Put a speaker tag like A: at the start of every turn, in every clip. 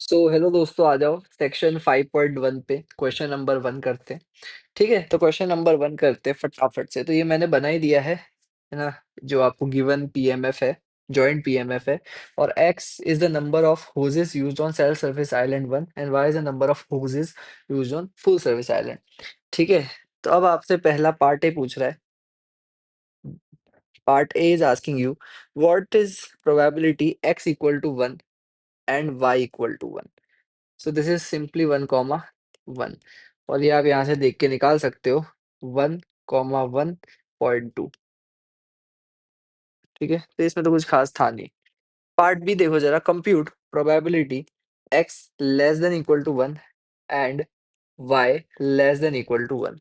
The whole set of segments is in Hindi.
A: सो हेलो दोस्तों, आ जाओ सेक्शन 5.1 पे क्वेश्चन नंबर 1 करते हैं। ठीक है, तो क्वेश्चन नंबर 1 करते हैं फटाफट से। तो ये मैंने बना ही दिया है ना? जो आपको गिवन पीएमएफ है, जॉइंट पीएमएफ है। और X is the number of hoses used on self service island 1 and Y is the number of hoses used on full service island. ठीक है, तो अब आपसे पहला पार्ट ए पूछ रहा है। Part A is asking you what is probability x equal to 1 and y equal to 1। So this is simply 1, 1 और ये आप यहाँ से देख के निकाल सकते हो 1,1.2। ठीक है, तो इसमें तो कुछ खास था नहीं। पार्ट बी देखो जरा, compute probability x less than equal to 1 and y less than equal to 1।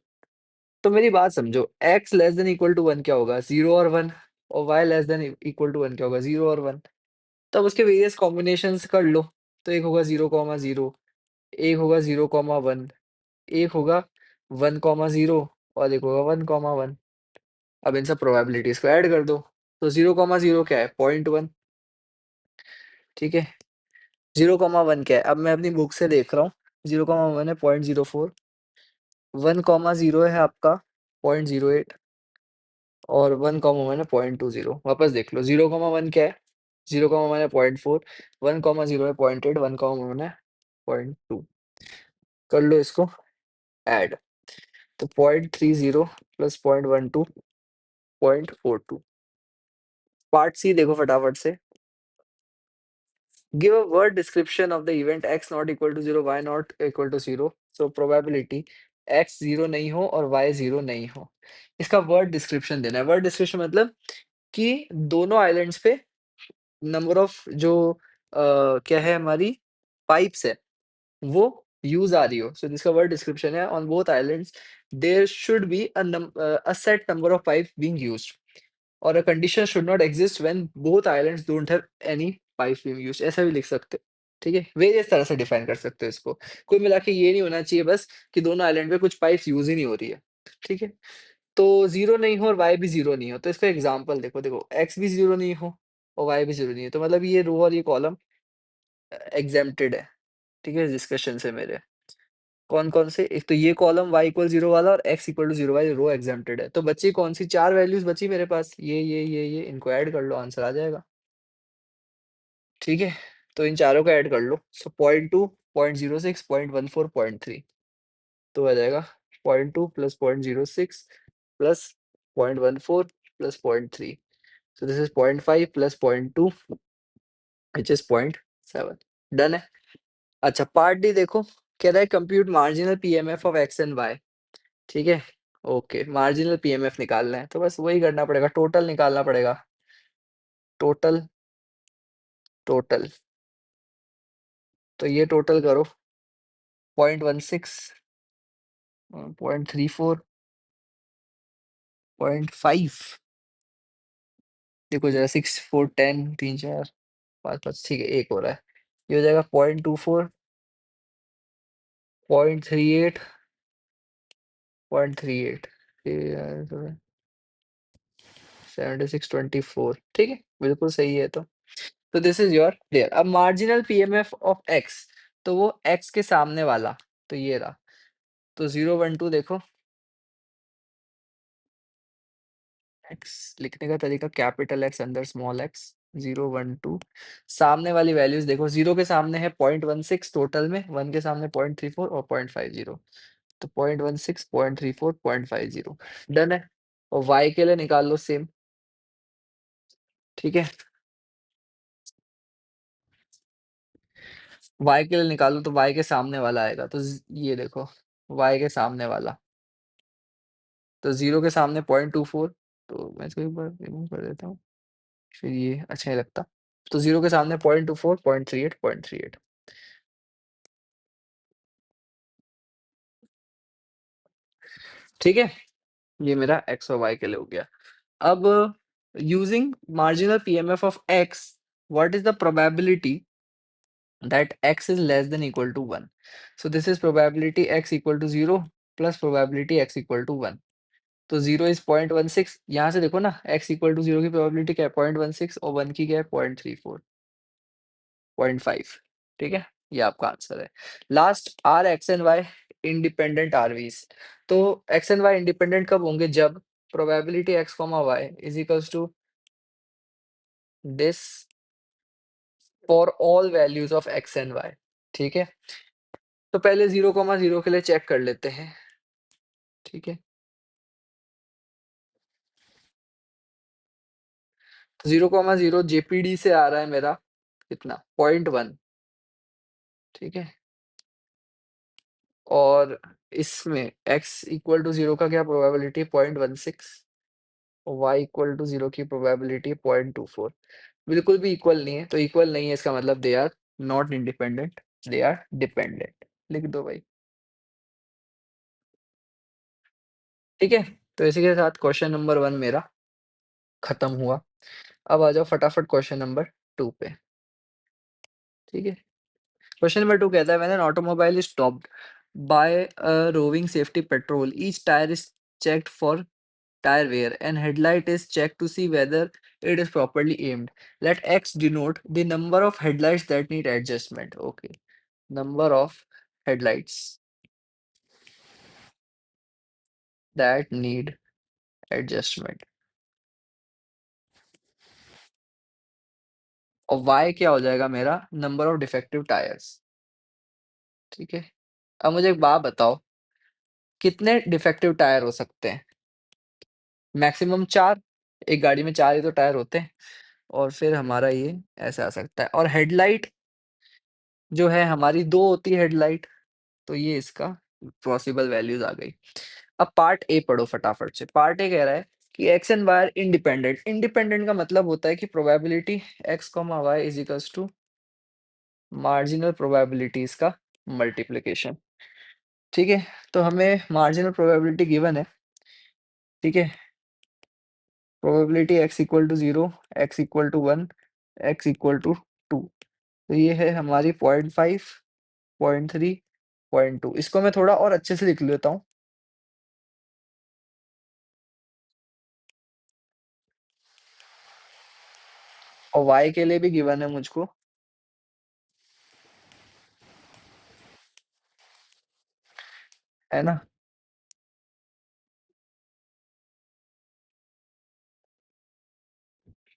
A: तो मेरी बात समझो, x less than equal to 1 क्या होगा, 0 और 1। और y less than equal to 1 क्या होगा, 0 और 1। तब उसके वेरियस कॉम्बिनेशंस कर लो। तो एक होगा 0,0, एक होगा 0,1, एक होगा 1,0 और एक होगा 1,1। अब इन सब प्रोबेबिलिटीज को ऐड कर दो। तो 0,0 क्या है, 0.1। ठीक है, 0,1 क्या है, अब मैं अपनी बुक से देख रहा हूँ। 0,1 है 0.04, 1,0 है आपका 0.08 और 1,1 है 0.20। वापस देख लो, 0,1 क्या है, 0,1 है 0.4, 1,0 है 0.8, 1,1 है 0.2। कर लो इसको ऐड। तो 0.30 प्लस 0.12 0.42। पार्ट सी देखो फटाफट से। Give a word description of the event x not equal to 0 y not equal to 0। So probability x 0 नहीं हो और y 0 नहीं हो। इसका वर्ड डिस्क्रिप्शन देना है। वर्ड डिस्क्रिप्शन मतलब कि दोनों आइलैंड्स पे नंबर ऑफ जो क्या है हमारी पाइप्स है वो यूज आ रही हो। सो जिसका वर्ड डिस्क्रिप्शन है, on both islands there should be a set number of pipe being used और a condition should not exist when both islands don't have any pipes being used। ऐसा भी लिख सकते हो। ठीक है, वेरियस तरह से डिफाइन कर सकते हो इसको। कुल मिला के ये नहीं होना चाहिए बस कि दोनों आइलैंड पे कुछ पाइप्स यूज ही नहीं हो रही है। ठीक है, तो जीरो नहीं हो और वाई भी जीरो नहीं हो, तो इसका एग्जाम्पल देखो। देखो एक्स भी जीरो नहीं हो और वाई भी जीरो नहीं है, तो मतलब ये रो और ये कॉलम एग्जेम्प्टेड है। ठीक है, डिस्कशन से मेरे कौन कौन से, एक तो ये कॉलम y इक्वल 0 वाला और x इक्वल टू 0 वाली रो एग्जेम्प्टेड है। तो बची कौन सी, चार वैल्यूज बची मेरे पास, ये इनको ऐड कर लो, आंसर आ जाएगा। ठीक है, तो इन चारों को ऐड कर लो। सो 0.2, 0.06, 0.14, 0.3। तो आ जाएगा 0.2 plus 0.06 plus 0.14 plus 0.3। So this is 0.5 plus 0.2 which is 0.7। Done है। अच्छा, पार्ट डी देखो, कह रहा है compute marginal PMF of X and Y. ठीक है, ओके, मार्जिनल पीएमएफ निकालना है तो बस वही करना पड़ेगा, टोटल निकालना पड़ेगा। टोटल, टोटल, तो ये टोटल करो 0.16, 0.34, 0.5। देखो जरा, 6 4 10 3 4 5 5, ठीक है, एक हो रहा है। ये हो जाएगा 0.24, 0.38, 0.38, 7624। ठीक है, बिल्कुल सही है। तो दिस इज योर क्लियर। अब मार्जिनल पीएमएफ ऑफ एक्स, तो वो एक्स के सामने वाला, तो ये रहा। तो 0 1 2 देखो, एक्स लिखने का तरीका कैपिटल एक्स अंदर स्मॉल एक्स। 0 1 2, सामने वाली वैल्यूज देखो, 0 के सामने है 0.16 टोटल में, 1 के सामने 0.34 और 0.50। तो 0.16, 0.34, 0.50। डन है। और y के लिए निकाल लो सेम। ठीक है, y के लिए निकालो तो y के सामने वाला आएगा। तो ये देखो, y के सामने वाला, तो 0 के सामने 0.24, तो मैं इसको एक बार रिमूव कर देता हूँ, फिर ये अच्छा नहीं लगता। तो 0 के सामने 0.24, 0.38, 0.38। ठीक है, ये मेरा x और y के लिए हो गया। अब using marginal PMF of x, what is the probability that x is less than equal to 1? So this is probability x equal to 0 plus probability x equal to 1। तो 0 इज 0.16, यहाँ से देखो ना, x इक्वल टू 0 की प्रोबेबिलिटी क्या है, 0.16 और 1 की क्या है, 0.34, 0.5। ठीक है, ये आपका आंसर है। Last R X and Y independent RVs. तो एक्स एंड वाई इंडिपेंडेंट कब होंगे? जब probability X comma Y is equals to this for all values of X and Y. ठीक है, तो पहले 0,0 के लिए चेक कर लेते हैं। ठीक है, 0,0 जेपीडी से आ रहा है मेरा कितना? 0.1। ठीक है, और इसमें x इक्वल टू 0 का क्या प्रोबेबिलिटी? 0.16। और y इक्वल टू 0 की प्रोबेबिलिटी 0.24। बिल्कुल भी इक्वल नहीं है, तो इक्वल नहीं है इसका मतलब they are not independent, they are dependent. लिख दो भाई। ठीक है, तो इसी के साथ क्वेश्चन नंबर 1 मेरा खत्म हुआ। अब आ जाओ फटाफट क्वेश्चन नंबर 2 पे। ठीक है, क्वेश्चन नंबर 2 कहता है when an automobile is stopped by a roving safety patrol each tire is checked for tire wear and headlight is checked to see whether it is properly aimed. Let X denote the number of headlights that need adjustment. Okay. Number of headlights that need adjustment. और Y क्या हो जाएगा मेरा? Number of defective tyres. ठीक है, अब मुझे एक बात बताओ, कितने डिफेक्टिव टायर हो सकते हैं? मैक्सिमम 4। एक गाड़ी में 4 ही तो टायर होते हैं। और फिर हमारा ये ऐसे आ सकता है। और हेडलाइट जो है हमारी 2 होती है हेडलाइट। तो ये इसका पॉसिबल वैल्यूज आ गई। अब पार्ट ए पढ़ो फटाफट से। पार्ट ए कह रहा है कि X and Y are independent. Independent का मतलब होता है कि probability X comma Y is equals to marginal probabilities का मल्टीप्लिकेशन। ठीक है, तो हमें मार्जिनल प्रोबेबिलिटी गिवन है। ठीक है, probability X equal to 0, X equal to 1, X equal to 2। तो ये है हमारी 0.5, 0.3, 0.2। इसको मैं थोड़ा और अच्छे से लिख लेता हूँ। और y के लिए भी गिवन है मुझको। है ना?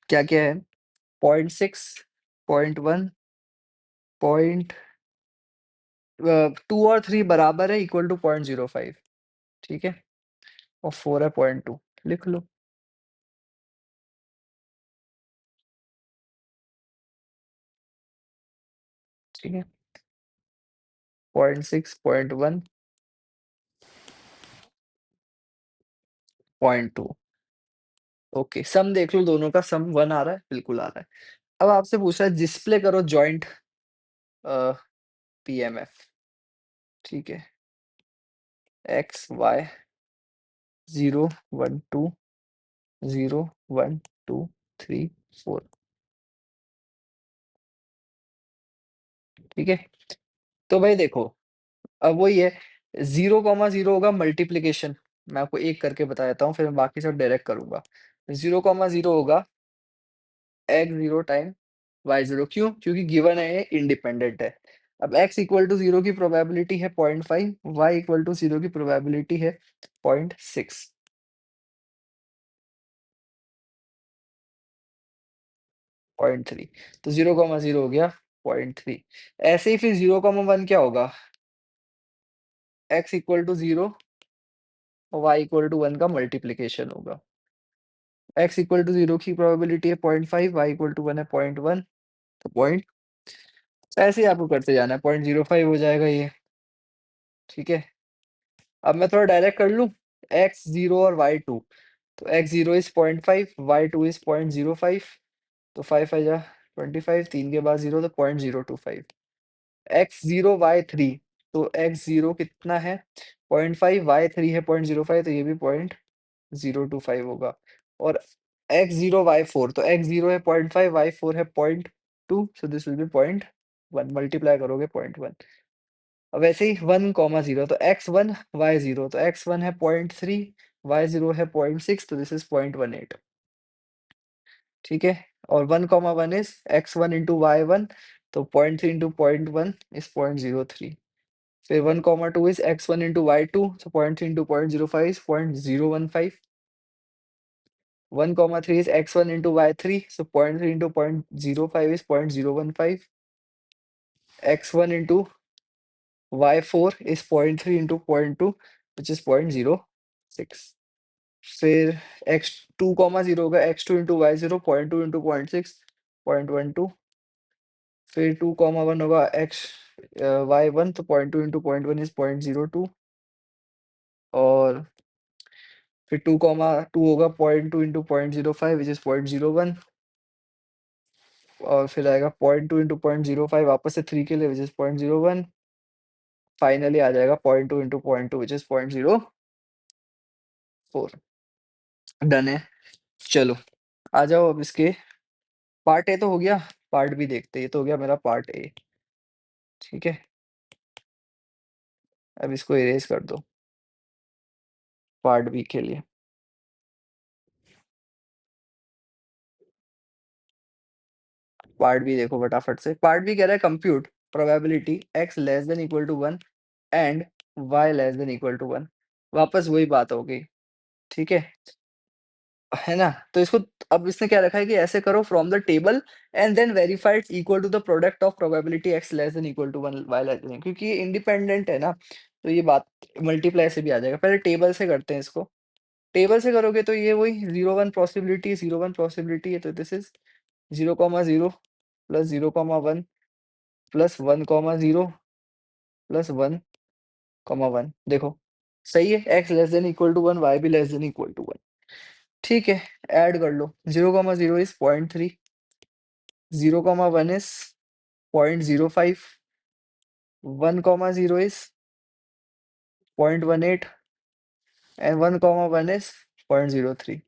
A: क्या-क्या है? 0.6, 0.1, पॉइंट 2 और 3 बराबर है इक्वल टू 0.05। ठीक है? और 4 है 0.2। लिख लो। ठीक है? 0.6, 0.1, 0.2। ओके, सम देख लो दोनों का। सम 1 आ रहा है? बिल्कुल आ रहा है। अब आपसे पूछ रहा है डिस्प्ले करो जॉइंट अ, पीएमएफ। ठीक है? X, Y 0, 1, 2, 0, 1, 2, 3, 4। ठीक है? तो भाई देखो, अब वही है, 0,0 होगा मल्टीप्लिकेशन। मैं आपको एक करके बता देता हूँ, फिर मैं बाकी सब डायरेक्ट करूँगा। 0,0 होगा x0 टाइम y0। क्यों? क्योंकि गिवन है ये इंडिपेंडेंट है। अब x इक्वल टू 0 की प्रोबेबिलिटी है 0.5, y इक्वल टू 0 की प्रोबेबिलिटी है 0.6। 0.3। तो 0,0 हो गया 0.3। ऐसे ही फिर 0,1 क्या होगा? x इक्वल टू 0 और y इक्वल टू 1 का मल्टीप्लिकेशन होगा। x इक्वल टू 0 की प्रोबेबिलिटी है 0.5, y इक्वल टू 1 है 0.1। तो पॉइंट ऐसे ही आपको करते जाना है, 0.05 हो जाएगा ये। ठीक है? अब मैं थोड़ा डायरेक्ट कर लूँ, x0 और y2। तो x0 इज़ 0.5, y2 इज़ 0.05। तो 5 5 जा 25, 3 के बाद 0 तो 0.025। x0 y3, तो x0 कितना है? 0.5, y3 है 0.05, तो ये भी 0.025 होगा। और x0 y4, तो x0 है 0.5, y4 है 0.2, so this will be 0.1। Multiply करोगे 0.1। अब वैसे ही 1,0, तो x1 y0, तो x1 है 0.3, y0 है 0.6, तो दिस इज 0.18। ठीक है? और 1,1 इज x1 इंटू y1, तो 0.3 into 0.1 is 0.03. फिर 1,2 is x1 into y2, so 0.3 into 0.05 is 0.015. 1,3 is x1 into y3, so 0.3 into 0.05 is 0.015. x1 into y4 is 0.3 into 0.2, which is 0.06. फिर x2, 0 होगा x2 into y0, 0.2 into 0.6, 0.12. फिर 2, 1 होगा y1, तो 0.2 into 0.1 is 0.02. और फिर 2, 2 होगा 0.2 into 0.05, which is 0.01. और फिर आएगा 0.2 into 0.05 वापस से 3 के लिए, which is 0.01. फाइनली आ जाएगा 0.2 into 0.2, which is 0.04. डन है। चलो आ जाओ अब इसके पार्ट ए तो हो गया, पार्ट बी देखते हैं। ये तो हो गया मेरा पार्ट ए, ठीक है। अब इसको इरेज कर दो पार्ट बी के लिए। पार्ट बी देखो फटाफट से। पार्ट बी कह रहा है compute probability x less than equal to 1 and y less than equal to 1। वापस वही बात हो गई, ठीक है ना? तो इसको अब इसने क्या रखा है कि ऐसे करो from the table and then verify it's equal to the product of probability x less than equal to 1 y less than, क्योंकि ये इंडिपेंडेंट है ना, तो ये बात मल्टीप्लाई से भी आ जाएगा। पहले टेबल से करते हैं इसको। टेबल से करोगे तो ये वही 0 1 पॉसिबिलिटी 0 1 पॉसिबिलिटी है, तो this is 0,0 plus 0,1 plus 1,0 plus 1,1। देखो सही है, x less than equal to 1, y भी लेस देन इक्वल टू 1। ठीक है, ऐड कर लो। 0,0 is 0.3, 0,1 is 0.05, 1,0 is 0.18 and 1,1 is 0.03।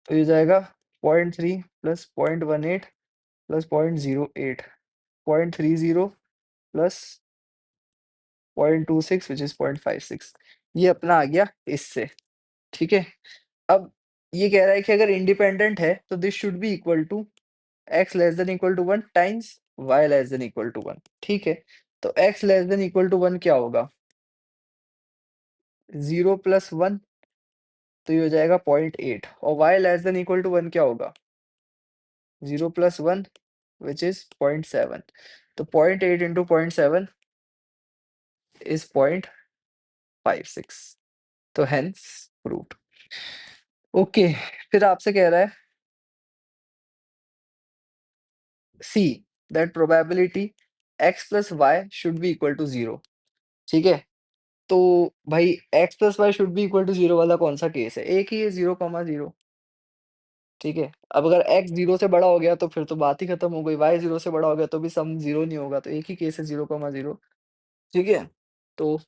A: तो ये जाएगा 0.3 plus 0.18 plus 0.08, 0.30 plus 0.26 which is 0.56। ये अपना आ गया इससे, ठीक है। अब ये कह रहा है कि अगर इंडिपेंडेंट है तो this should be equal to x less than equal to 1 times y less than equal to 1, ठीक है। तो x less than equal to 1 क्या होगा? 0 प्लस 1, तो ये हो जाएगा 0.8। और y less than equal to 1 क्या होगा? 0 प्लस 1 विच इज 0.7। तो 0.8 इंटू 0.7 इज 0.56। तो हेंस प्रूव्ड। ओके, फिर आपसे कह रहा है see that probability x plus Y should be equal to 0, ठीक है। तो भाई x plus Y should be equal to 0 वाला कौन सा केस है? एक ही है, 0,0, ठीक है। अब अगर x 0 से बड़ा हो गया तो फिर तो बात ही खत्म हो गई, y 0 से बड़ा हो गया तो भी सम 0 नहीं होगा, तो एक ही केस है 0,0, ठीक है। तो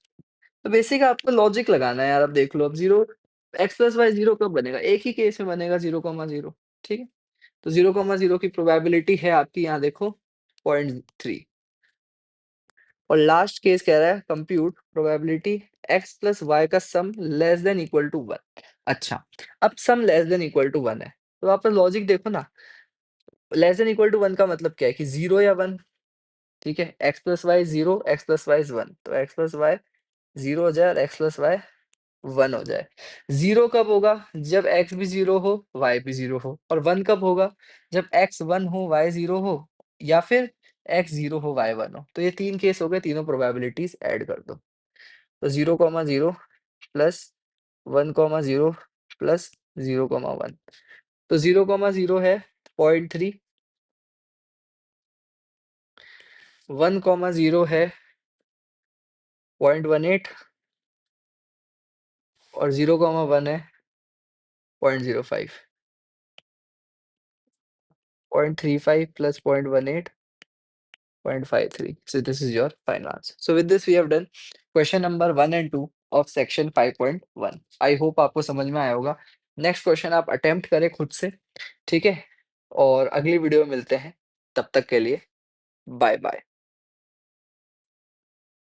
A: बेसिक आपको लॉजिक लगाना है यार। अब देख लो, अब 0 x प्लस वाई 0 कब बनेगा? एक ही केस में बनेगा, 0,0, ठीक है। तो 0,0 की प्रोबेबिलिटी है आपकी यहाँ देखो 0.3। और लास्ट केस कह रहा है compute probability x plus Y का sum less than equal to 1। अच्छा, अब sum less than equal to 1 है, तो आप लॉजिक देखो ना। लेस देन इक्वल टू 1 का मतलब क्या है कि 0 या 1, ठीक है। x plus Y 0, x plus Y 1, तो x प्लस वाई 0 हो जाए और x प्लस वाई 1 हो जाए। 0 कब होगा? जब x भी 0 हो, y भी 0 हो। और 1 कब होगा? जब x 1 हो, y 0 हो, या फिर x 0 हो, y 1 हो। तो ये 3 केस हो गए, तीनों प्रोबेबिलिटीज ऐड कर दो। तो 0,0 प्लस 1,0 प्लस 0,1। तो 0,0 है 0.3, 1,0 है 0.18 और 0,1 है 0.05। 0.35 plus 0.18, 0.53. So this is your final answer. So with this we have done question number 1 and 2 of section 5.1. I hope आपको समझ में आया होगा। नेक्स्ट क्वेश्चन आप अटेम्प्ट करें खुद से, ठीक है। और अगली वीडियो में मिलते हैं, तब तक के लिए बाय बाय।